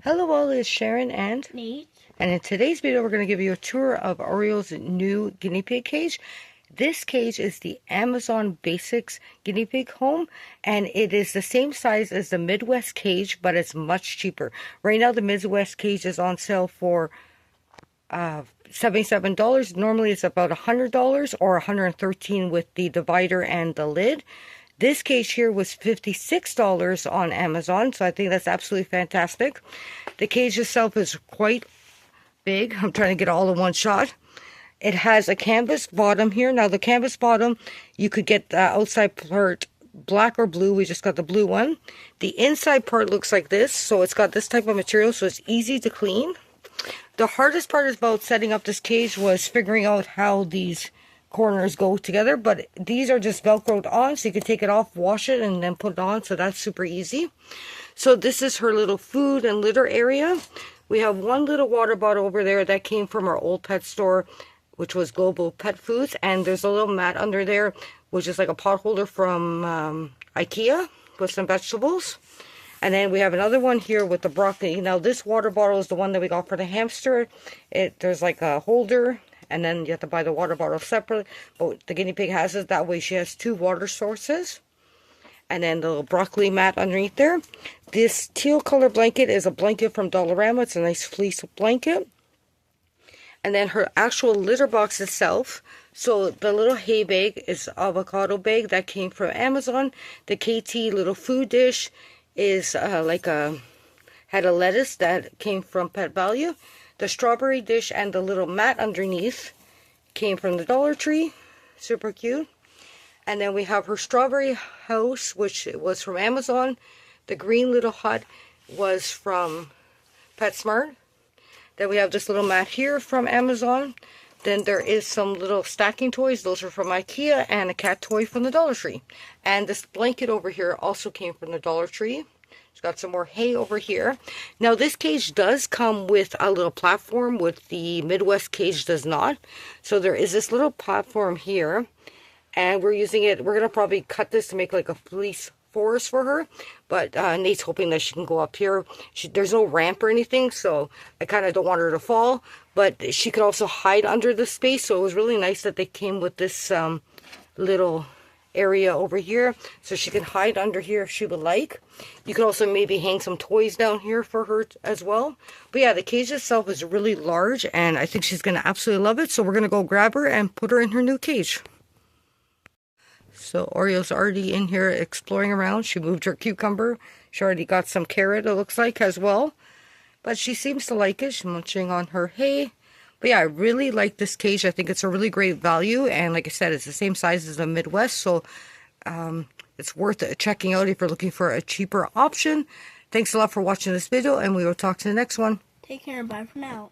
Hello all, it's Sharon and Nate. in today's video we're going to give you a tour of Oriole's new guinea pig cage. This cage is the Amazon Basics guinea pig home, and it is the same size as the Midwest cage, but it's much cheaper. Right now the Midwest cage is on sale for $77. Normally it's about $100 or $113 with the divider and the lid. This cage here was $56 on Amazon, so I think that's absolutely fantastic. The cage itself is quite big. I'm trying to get all in one shot. It has a canvas bottom here. Now the canvas bottom, you could get the outside part black or blue. We just got the blue one. The inside part looks like this, so it's got this type of material, so it's easy to clean. The hardest part about setting up this cage was figuring out how these corners go together, but these are just velcroed on, so you can take it off, wash it, and then put it on, so that's super easy. So this is her little food and litter area. We have one little water bottle over there that came from our old pet store, which was Global Pet Foods, and there's a little mat under there, which is like a pot holder from IKEA with some vegetables. And then we have another one here with the broccoli. Now this water bottle is the one that we got for the hamster. There's like a holder, and then you have to buy the water bottle separately. But the guinea pig has it. That way she has two water sources. And then the little broccoli mat underneath there. This teal color blanket is a blanket from Dollarama. It's a nice fleece blanket. And then her actual litter box itself. So the little hay bag is avocado bag that came from Amazon. The KT little food dish is had a lettuce that came from Pet Value. The strawberry dish and the little mat underneath came from the Dollar Tree. Super cute. And then we have her strawberry house, which was from Amazon. The green little hut was from PetSmart. Then we have this little mat here from Amazon. Then there is some little stacking toys. Those are from IKEA, and a cat toy from the Dollar Tree. And this blanket over here also came from the Dollar Tree. It's got some more hay over here. Now this cage does come with a little platform, with the Midwest cage does not. So there is this little platform here, and we're using it. We're going to probably cut this to make like a fleece forest for her, but Nate's hoping that she can go up here. There's no ramp or anything, so I kind of don't want her to fall, but she could also hide under the space. So it was really nice that they came with this little area over here, so she can hide under here if she would like. You could also maybe hang some toys down here for her as well. But yeah, the cage itself is really large, and I think she's going to absolutely love it. So we're going to go grab her and put her in her new cage. So Oreo's already in here exploring around. She moved her cucumber. She already got some carrot, it looks like, as well. But she seems to like it. She's munching on her hay. But yeah, I really like this cage. I think it's a really great value. And like I said, it's the same size as the Midwest. So it's worth checking out if you're looking for a cheaper option. Thanks a lot for watching this video, and we will talk to the next one. Take care and bye for now.